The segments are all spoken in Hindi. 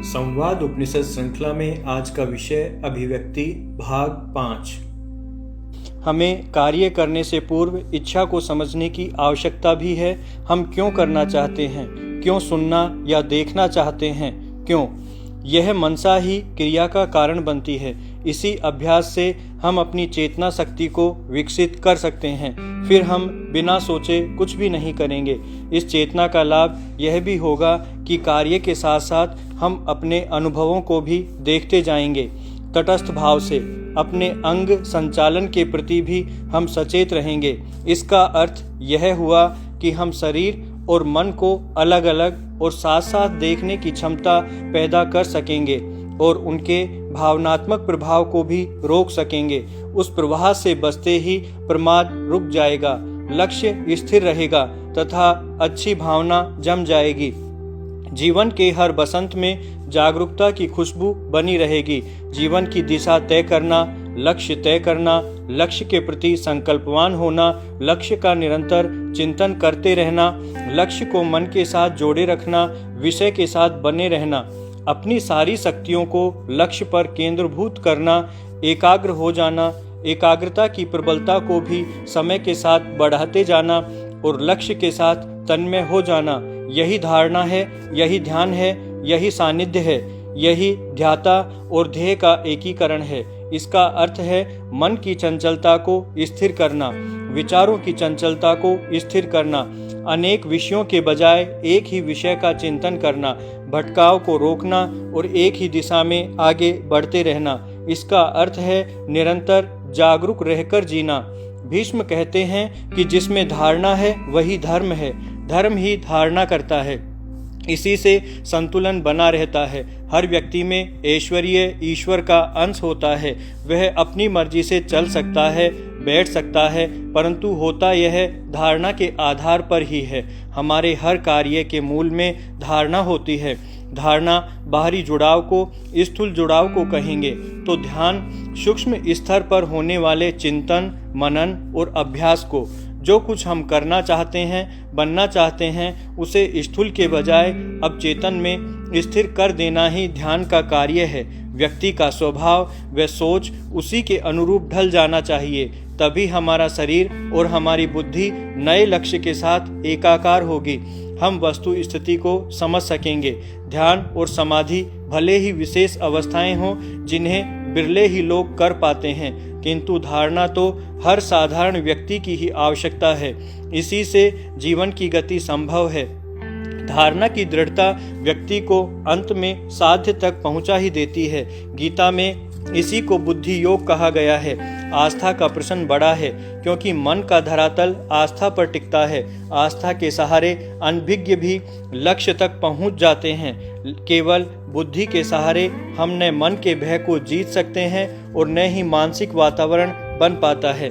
संवाद उपनिषद श्रृंखला में आज का विषय अभिव्यक्ति भाग 5। हमें कार्य करने से पूर्व इच्छा को समझने की आवश्यकता भी है। हम क्यों करना चाहते हैं, क्यों सुनना या देखना चाहते हैं, क्यों? यह मनसा ही क्रिया का कारण बनती है। इसी अभ्यास से हम अपनी चेतना शक्ति को विकसित कर सकते हैं। फिर हम बिना सोचे कुछ भी नहीं करेंगे। इस चेतना का लाभ यह भी होगा कि कार्य के साथ साथ हम अपने अनुभवों को भी देखते जाएंगे। तटस्थ भाव से अपने अंग संचालन के प्रति भी हम सचेत रहेंगे। इसका अर्थ यह हुआ कि हम शरीर और मन को अलग अलग और साथ साथ देखने की क्षमता पैदा कर सकेंगे और उनके भावनात्मक प्रभाव को भी रोक सकेंगे। उस प्रवाह से बचते ही प्रमाद रुक जाएगा, लक्ष्य स्थिर रहेगा तथा अच्छी भावना जम जाएगी। जीवन के हर बसंत में जागरूकता की खुशबू बनी रहेगी। जीवन की दिशा तय करना, लक्ष्य तय करना, लक्ष्य के प्रति संकल्पवान होना, लक्ष्य का निरंतर चिंतन करते रहना, लक्ष्य को मन के साथ जोड़े रखना, विषय के साथ बने रहना, अपनी सारी शक्तियों को लक्ष्य पर केंद्रभूत करना, एकाग्र हो जाना, एकाग्रता की प्रबलता को भी समय के साथ बढ़ाते जाना और लक्ष्य के साथ तन्मय हो जाना। यही धारणा है, यही ध्यान है, यही सानिध्य है, यही ध्याता और ध्येय का एकीकरण है। इसका अर्थ है मन की चंचलता को स्थिर करना, विचारों की चंचलता को स्थिर करना, अनेक विषयों के बजाय एक ही विषय का चिंतन करना, भटकाव को रोकना और एक ही दिशा में आगे बढ़ते रहना। इसका अर्थ है निरंतर जागरूक रहकर जीना। भीष्म कहते हैं कि जिसमें धारणा है वही धर्म है, धर्म ही धारणा करता है। इसी से संतुलन बना रहता है। हर व्यक्ति में ऐश्वर्य ईश्वर का अंश होता है। वह अपनी मर्जी से चल सकता है, बैठ सकता है, परंतु होता यह धारणा के आधार पर ही है। हमारे हर कार्य के मूल में धारणा होती है। धारणा बाहरी जुड़ाव को, स्थूल जुड़ाव को कहेंगे तो ध्यान सूक्ष्म स्तर पर होने वाले चिंतन, मनन और अभ्यास को, जो कुछ हम करना चाहते हैं, बनना चाहते हैं, उसे स्थूल के बजाय अब चेतन में स्थिर कर देना ही ध्यान का कार्य है। व्यक्ति का स्वभाव व सोच उसी के अनुरूप ढल जाना चाहिए, तभी हमारा शरीर और हमारी बुद्धि नए लक्ष्य के साथ एकाकार होगी। हम वस्तु स्थिति को समझ सकेंगे। ध्यान और समाधि भले ही विशेष अवस्थाएं हों जिन्हें बिरले ही लोग कर पाते हैं, किंतु धारणा तो हर साधारण व्यक्ति की ही आवश्यकता है। इसी से जीवन की गति संभव है। धारणा की दृढ़ता व्यक्ति को अंत में साध्य तक पहुंचा ही देती है। गीता में इसी को बुद्धि योग कहा गया है। आस्था का प्रश्न बड़ा है, क्योंकि मन का धरातल आस्था पर टिकता है। आस्था के सहारे अनभिज्ञ भी लक्ष्य तक पहुंच जाते हैं। केवल बुद्धि के सहारे हम न मन के भय को जीत सकते हैं और न ही मानसिक वातावरण बन पाता है।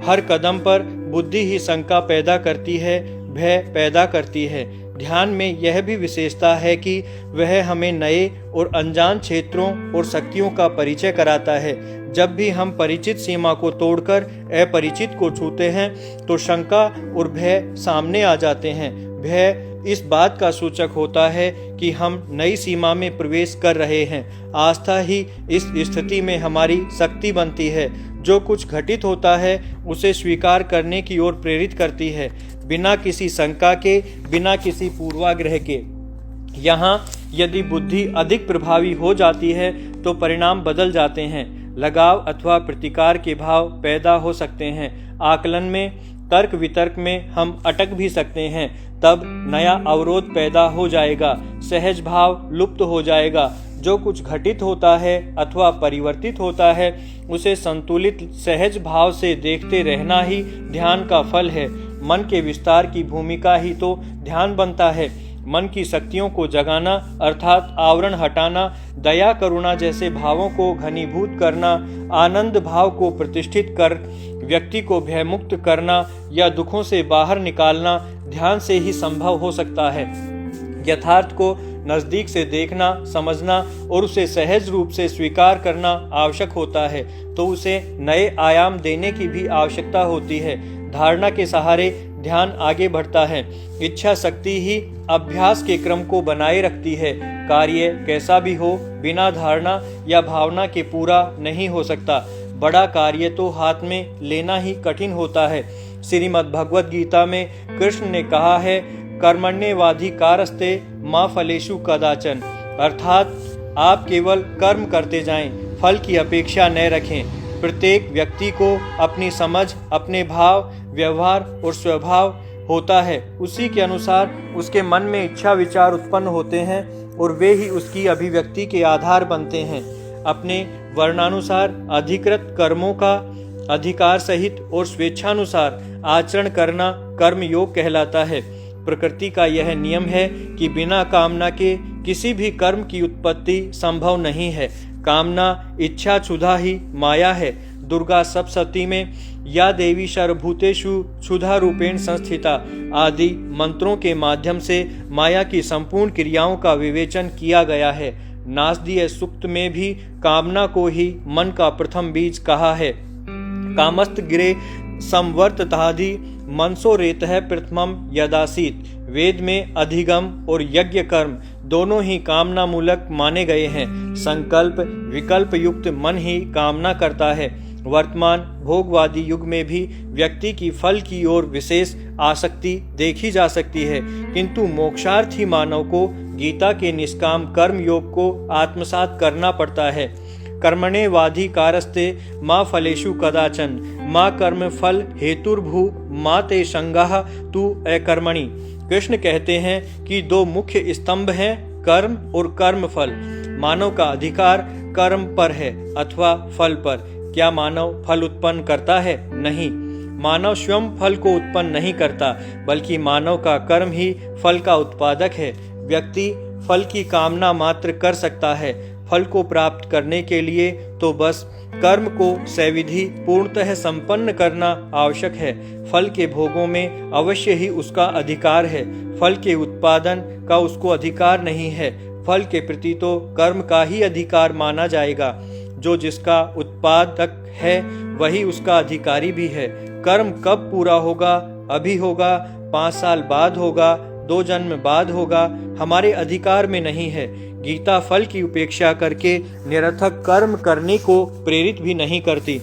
हर कदम पर बुद्धि ही शंका पैदा करती है, भय पैदा करती है। ध्यान में यह भी विशेषता है कि वह हमें नए और अनजान क्षेत्रों और शक्तियों का परिचय कराता है। जब भी हम परिचित सीमा को तोड़कर अपरिचित को छूते हैं तो शंका और भय सामने आ जाते हैं। भय इस बात का सूचक होता है कि हम नई सीमा में प्रवेश कर रहे हैं। आस्था ही इस स्थिति में हमारी शक्ति बनती है। जो कुछ घटित होता है उसे स्वीकार करने की ओर प्रेरित करती है, बिना किसी शंका के, बिना किसी पूर्वाग्रह के। यहाँ यदि बुद्धि अधिक प्रभावी हो जाती है तो परिणाम बदल जाते हैं। लगाव अथवा प्रतिकार के भाव पैदा हो सकते हैं। आकलन में, तर्क वितर्क में हम अटक भी सकते हैं। तब नया अवरोध पैदा हो जाएगा, सहज भाव लुप्त हो जाएगा। जो कुछ घटित होता है अथवा परिवर्तित होता है उसे संतुलित सहज भाव से देखते रहना ही ध्यान का फल है। मन के विस्तार की भूमिका ही तो ध्यान बनता है। मन की शक्तियों को जगाना अर्थात आवरण हटाना, दया करुणा जैसे भावों को घनीभूत करना, आनंद भाव को प्रतिष्ठित कर व्यक्ति को भयमुक्त करना या दुखों से बाहर निकालना ध्यान से ही संभव हो सकता है। यथार्थ को नजदीक से देखना, समझना और उसे सहज रूप से स्वीकार करना आवश्यक होता है, तो उसे नए आयाम देने की भी आवश्यकता होती है। धारणा के सहारे ध्यान आगे बढ़ता है। इच्छा शक्ति ही अभ्यास के क्रम को बनाए रखती है। कार्य कैसा भी हो, बिना धारणा या भावना के पूरा नहीं हो सकता। बड़ा कार्य तो हाथ में लेना ही कठिन होता है। श्रीमद् भगवद गीता में कृष्ण ने कहा है, कर्मण्येवाधिकारस्ते मा फलेषु कदाचन, अर्थात आप केवल कर्म करते जाएं, फल की अपेक्षा न रखें। प्रत्येक व्यक्ति को अपनी समझ, अपने भाव, व्यवहार और स्वभाव होता है, उसी के अनुसार उसके मन में इच्छा विचार उत्पन्न होते हैं और वे ही उसकी अभिव्यक्ति के आधार बनते हैं। अपने वर्णानुसार अधिकृत कर्मों का अधिकार सहित और स्वेच्छानुसार आचरण करना कर्म योग कहलाता है। प्रकृति का यह नियम है कि बिना कामना के किसी भी कर्म की उत्पत्ति संभव नहीं है। कामना इच्छा क्षुधा ही माया है। दुर्गा सप्तशती में या देवी सर्वभूतेषु क्षुधा रूपेण संस्थिता आदि मंत्रों के माध्यम से माया की संपूर्ण क्रियाओं का विवेचन किया गया है। नासदीय सूक्त में भी कामना को ही मन का प्रथम बीज कहा है। कामस्तग्रे संवर्ततादि मनसो रेतः प्रथमम यदासीत। वेद में अधिगम और यज्ञ कर्म दोनों ही कामना मूलक माने गए हैं। संकल्प विकल्प युक्त मन ही कामना करता है। वर्तमान भोगवादी युग में भी व्यक्ति की फल की ओर विशेष आसक्ति देखी जा सकती है, किंतु मोक्षार्थी मानव को गीता के निष्काम कर्म योग को आत्मसात करना पड़ता है। कर्मण्येवाधिकारस्ते मा फलेषु कदाचन, मा कर्म फल हेतुर्भू मा ते संगः तु अकर्मणि। कृष्ण कहते हैं कि दो मुख्य स्तंभ हैं, कर्म और कर्म फल। मानव का अधिकार कर्म पर है अथवा फल पर। क्या मानव फल उत्पन्न करता है? नहीं, मानव स्वयं फल को उत्पन्न नहीं करता, बल्कि मानव का कर्म ही फल का उत्पादक है। व्यक्ति फल की कामना मात्र कर सकता है। फल को प्राप्त करने के लिए तो बस कर्म को सविधि पूर्णतः संपन्न करना आवश्यक है। फल के भोगों में अवश्य ही उसका अधिकार है। फल के उत्पादन का उसको अधिकार नहीं है। फल के प्रति तो कर्म का ही अधिकार माना जाएगा। जो जिसका उत्पादक है वही उसका अधिकारी भी है। कर्म कब पूरा होगा? अभी होगा, 5 साल बाद होगा, 2 जन्म बाद होगा, हमारे अधिकार में नहीं है। गीता फल की उपेक्षा करके निरर्थक कर्म करने को प्रेरित भी नहीं करती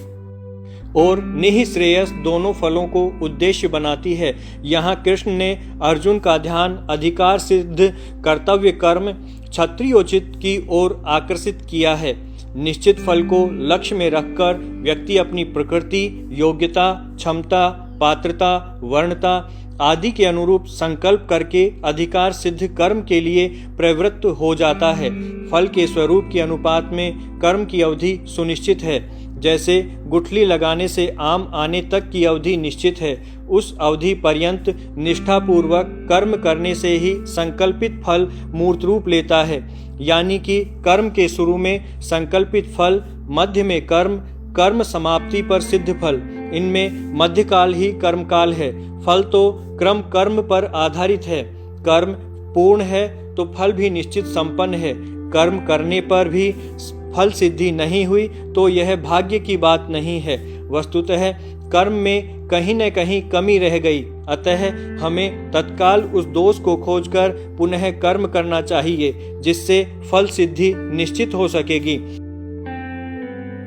और निःश्रेयस दोनों फलों को उद्देश्य बनाती है। यहाँ कृष्ण ने अर्जुन का ध्यान अधिकार सिद्ध कर्तव्य कर्म क्षत्रियोचित की ओर आकर्षित किया है। निश्चित फल को लक्ष्य में रखकर व्यक्ति अपनी प्रकृति, योग्यता, क्षमता, पात्रता, वर्णता आदि के अनुरूप संकल्प करके अधिकार सिद्ध कर्म के लिए प्रवृत्त हो जाता है। फल के स्वरूप के अनुपात में कर्म की अवधि सुनिश्चित है। जैसे गुठली लगाने से आम आने तक की अवधि निश्चित है, उस अवधि पर्यंत निष्ठापूर्वक कर्म करने से ही संकल्पित फल मूर्त रूप लेता है। यानी कि कर्म के शुरू में संकल्पित फल, मध्य में कर्म, कर्म समाप्ति पर सिद्ध फल, इनमें मध्यकाल ही कर्मकाल है। फल तो क्रम कर्म पर आधारित है। कर्म पूर्ण है तो फल भी निश्चित संपन्न है। कर्म करने पर भी फल सिद्धि नहीं हुई तो यह भाग्य की बात नहीं है। वस्तुतः कर्म में कहीं न कहीं कमी रह गई, अतः हमें तत्काल उस दोष को खोजकर पुनः कर्म करना चाहिए, जिससे फल सिद्धि निश्चित हो सकेगी।